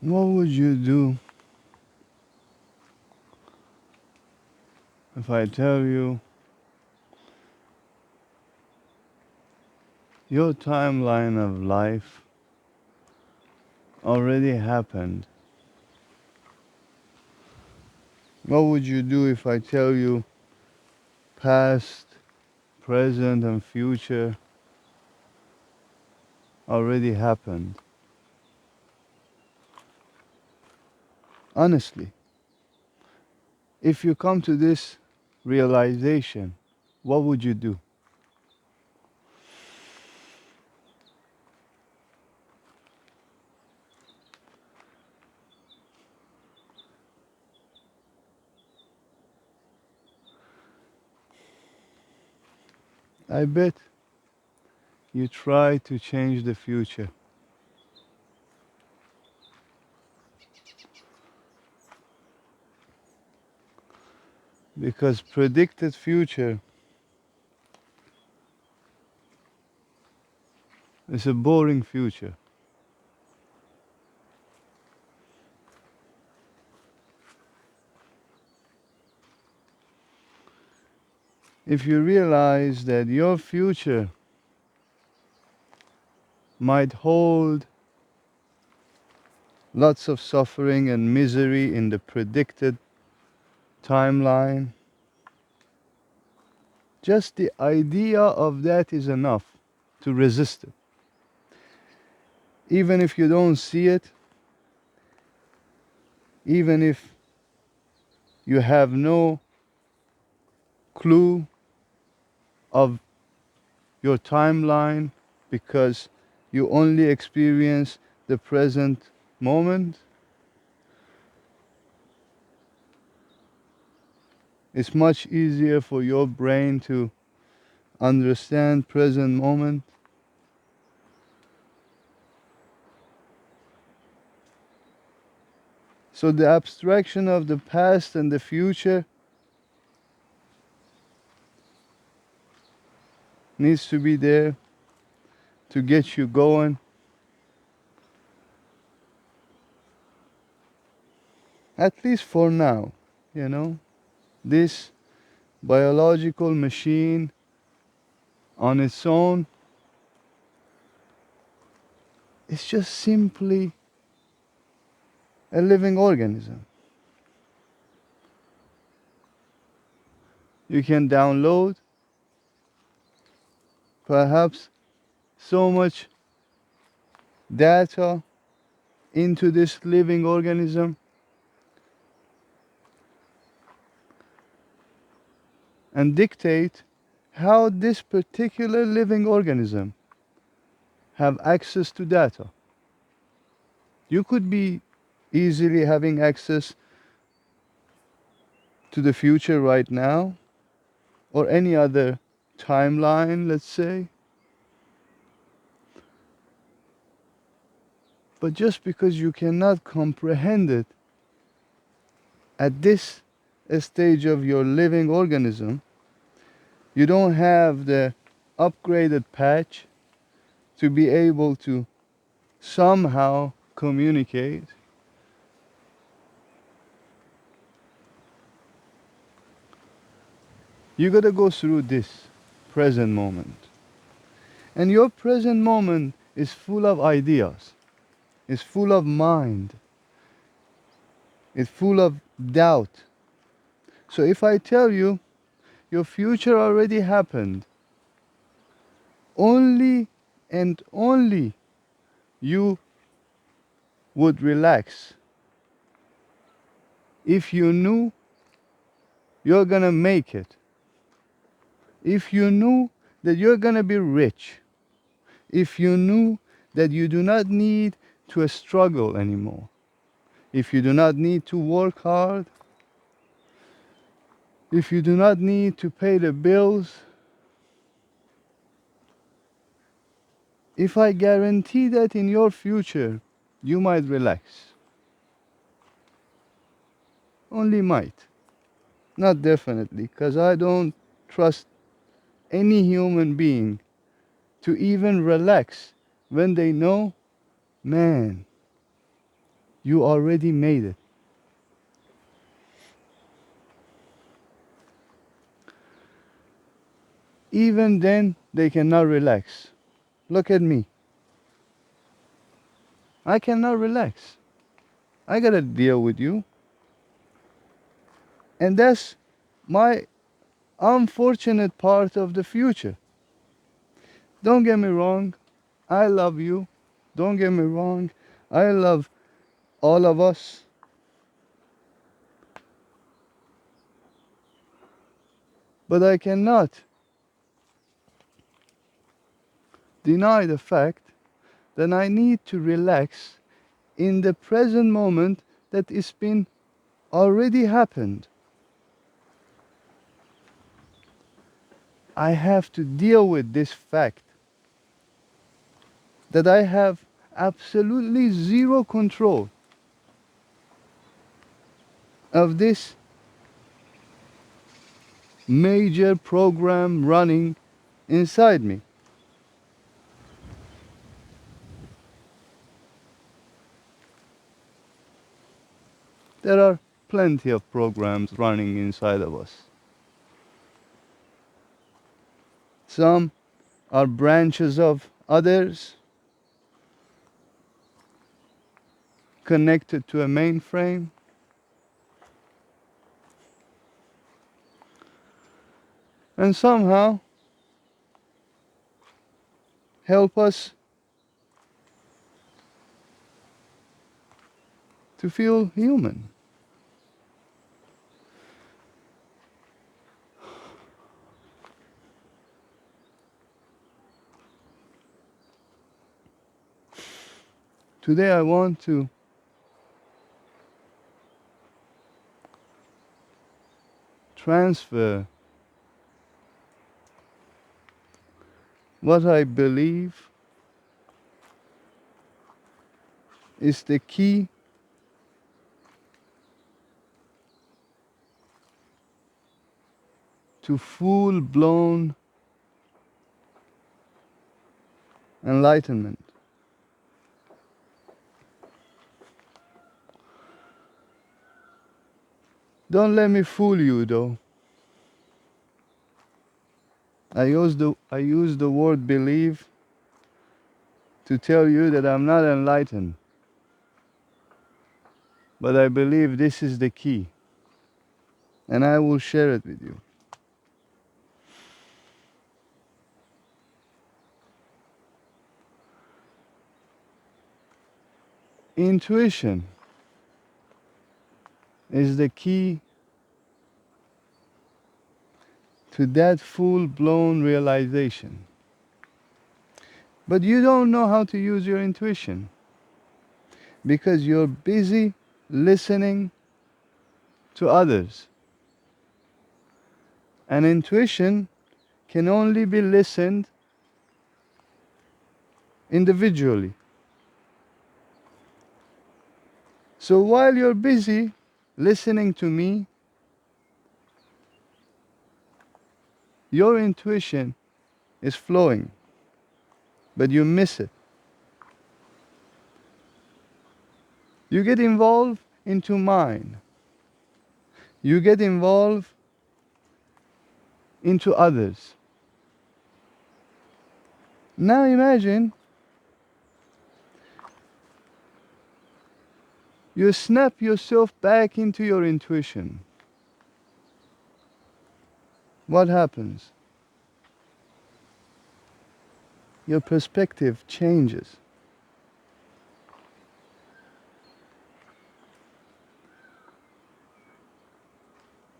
What would you do if I tell you your timeline of life already happened? What would you do if I tell you past, present, and future already happened? Honestly, if you come to this realization, what would you do? I bet you try to change the future because predicted future is a boring future. If you realize that your future might hold lots of suffering and misery in the predicted timeline, just the idea of that is enough to resist it. Even if you don't see it, even if you have no clue of your timeline because you only experience the present moment, it's much easier for your brain to understand present moment. So the abstraction of the past and the future needs to be there to get you going, at least for now, you know. This biological machine on its own is just simply a living organism. You can download perhaps so much data into this living organism and dictate how this particular living organism have access to data. You could be easily having access to the future right now or any other timeline, let's say. But just because you cannot comprehend it at this stage of your living organism, you don't have the upgraded patch to be able to somehow communicate. You gotta go through this present moment. And your present moment is full of ideas, it's full of mind, it's full of doubt. So if I tell you your future already happened, only and only you would relax if you knew you're gonna make it, if you knew that you're gonna be rich, if you knew that you do not need to struggle anymore, if you do not need to work hard, if you do not need to pay the bills, if I guarantee that in your future you might relax. Only might, not definitely, because I don't trust any human being to even relax when they know, man, You already made it. Even then, they cannot relax. Look at me. I cannot relax. I gotta deal with you. And that's my unfortunate part of the future. Don't get me wrong. I love you. Don't get me wrong. I love all of us. But I cannot deny the fact that I need to relax in the present moment that it's been already happened. I have to deal with this fact that I have absolutely zero control of this major program running inside me. There are plenty of programs running inside of us. Some are branches of others connected to a mainframe. And somehow help us to feel human. Today I want to transfer what I believe is the key to full-blown enlightenment. Don't let me fool you though. I use the word believe to tell you that I'm not enlightened. But I believe this is the key. And I will share it with you. Intuition is the key to that full-blown realization. But you don't know how to use your intuition because you're busy listening to others. And intuition can only be listened individually. So while you're busy listening to me, your intuition is flowing, but you miss it. You get involved into mine. You get involved into others. Now imagine you snap yourself back into your intuition. What happens? Your perspective changes.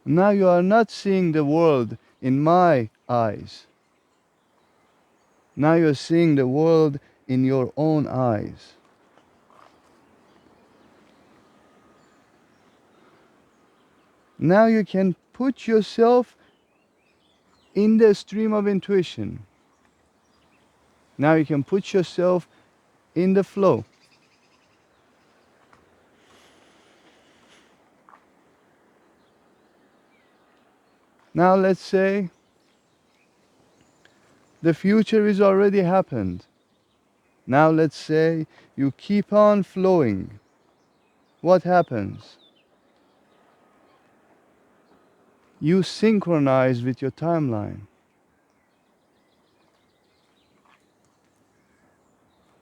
Now you are not seeing the world in my eyes. Now you're seeing the world in your own eyes. Now you can put yourself in the stream of intuition. Now you can put yourself in the flow. Now let's say the future is already happened. Now let's say you keep on flowing. what happens? You synchronize with your timeline.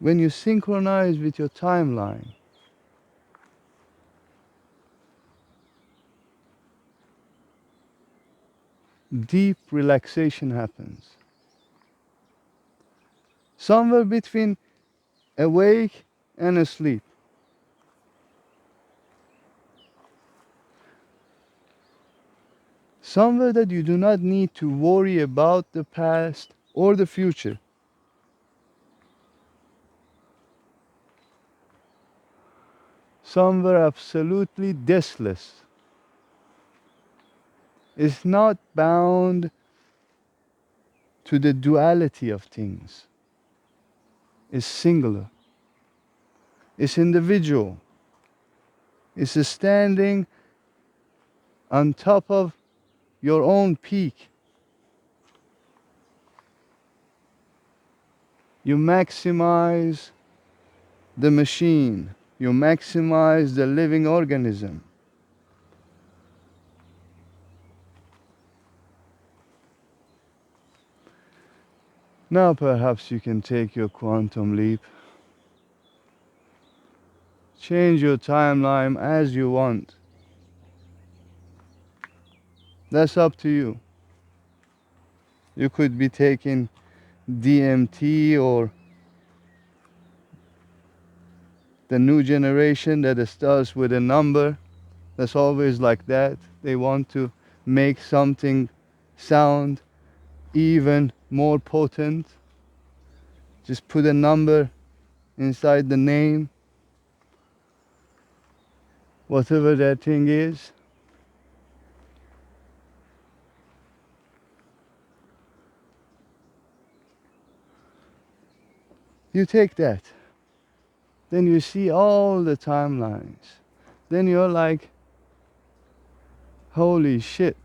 When you synchronize with your timeline, deep relaxation happens. Somewhere between awake and asleep. Somewhere that you do not need to worry about the past or the future. Somewhere absolutely deathless. Is not bound to the duality of things. Is singular. Is individual. Is standing on top of your own peak. You maximize the machine. You maximize the living organism. Now perhaps you can take your quantum leap. Change your timeline as you want. That's up to you. You could be taking DMT or the new generation that starts with a number. That's always like that. They want to make something sound even more potent. Just put a number inside the name, whatever that thing is. You take that. Then you see all the timelines. Then you're like, holy shit.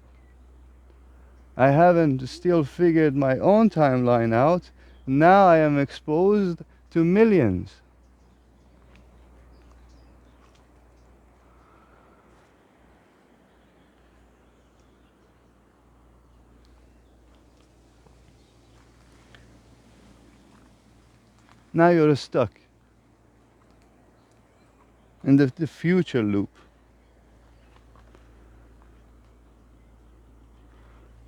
I haven't still figured my own timeline out. Now I am exposed to millions. Now you're stuck in the future loop.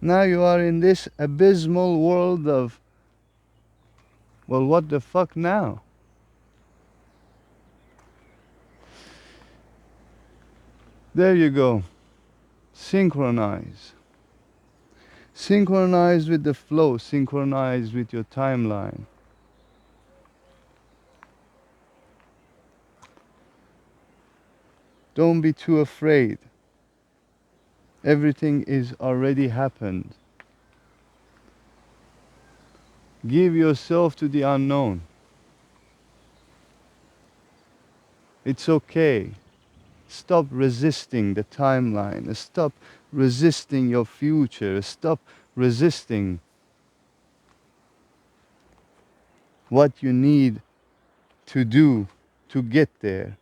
Now you are in this abysmal world of, well, what the fuck now? There you go. Synchronize. Synchronize with the flow. Synchronize with your timeline. Don't be too afraid. Everything is already happened. Give yourself to the unknown. It's okay. Stop resisting the timeline. Stop resisting your future. Stop resisting what you need to do to get there.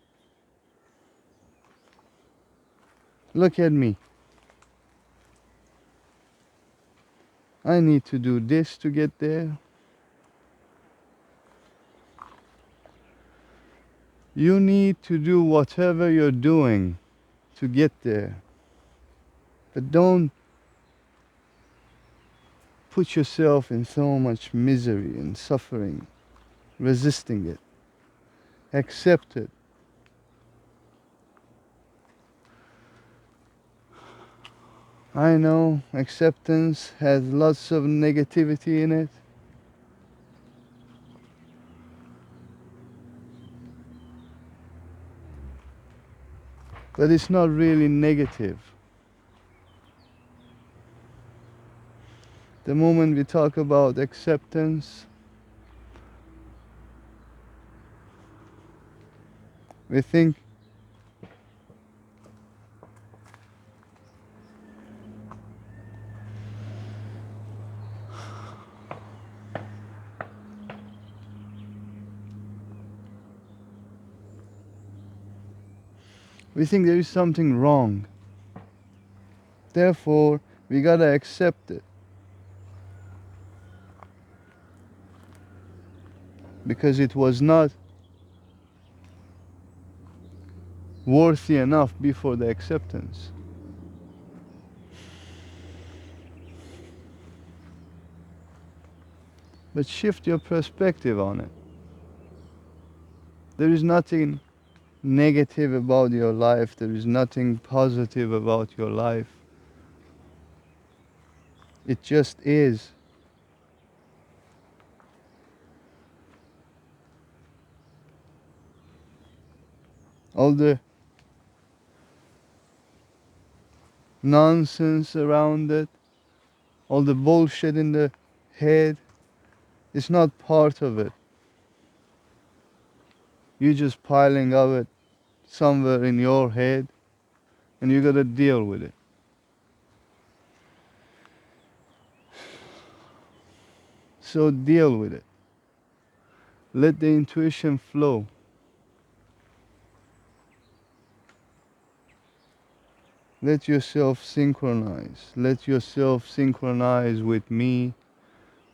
Look at me. I need to do this to get there. You need to do whatever you're doing to get there. But don't put yourself in so much misery and suffering, resisting it. Accept it. I know acceptance has lots of negativity in it. But it's not really negative. The moment we talk about acceptance, we think We think there is something wrong. Therefore, we gotta accept it. Because it was not worthy enough before the acceptance. But shift your perspective on it. There is nothing negative about your life. There is nothing positive about your life. It just is. All the nonsense around it, all the bullshit in the head, it's not part of it. You're just piling of it somewhere in your head, and you gotta deal with it. So deal with it. Let the intuition flow. Let yourself synchronize. Let yourself synchronize with me,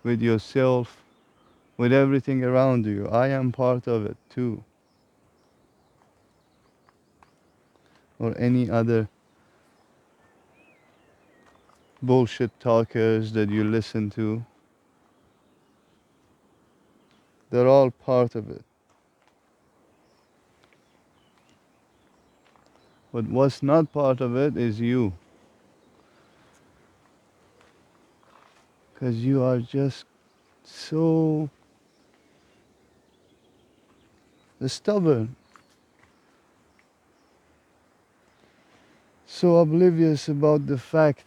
with yourself, with everything around you. I am part of it too. Or any other bullshit talkers that you listen to. They're all part of it. But what's not part of it is you. Because you are just so stubborn, so oblivious about the fact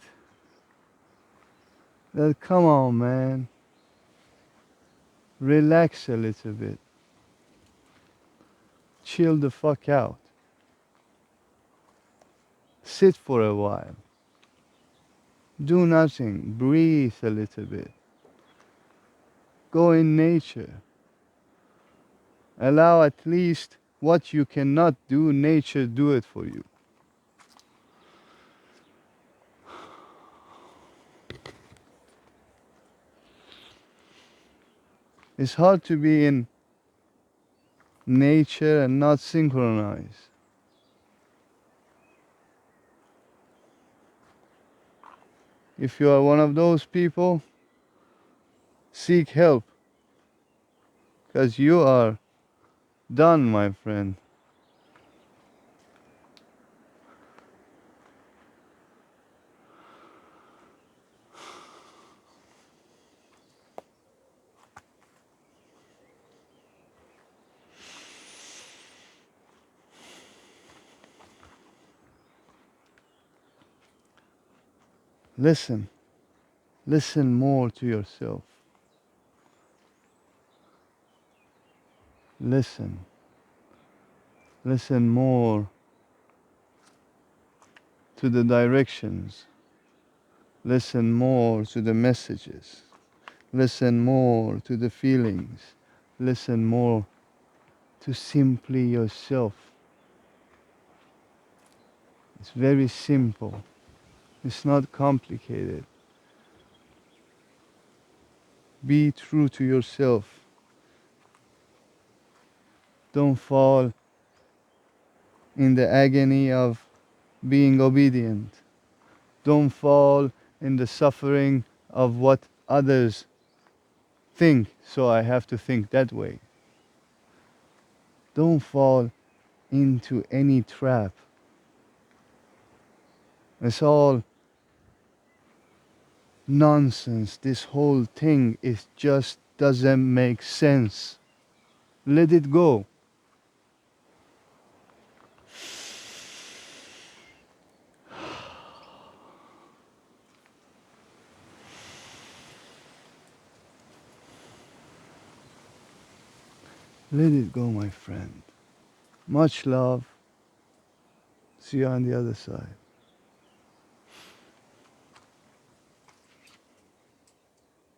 that, come on, man, relax a little bit, chill the fuck out, sit for a while, do nothing, breathe a little bit, go in nature, allow at least what you cannot do, nature do it for you. It's hard to be in nature and not synchronize. If you are one of those people, seek help, because you are done, my friend. Listen. Listen more to yourself. Listen. Listen more to the directions. Listen more to the messages. Listen more to the feelings. Listen more to simply yourself. It's very simple. It's not complicated. Be true to yourself. Don't fall in the agony of being obedient. Don't fall in the suffering of what others think, so I have to think that way. Don't fall into any trap. It's all nonsense. This whole thing is just doesn't make sense. Let it go. Let it go, my friend. Much love. See you on the other side.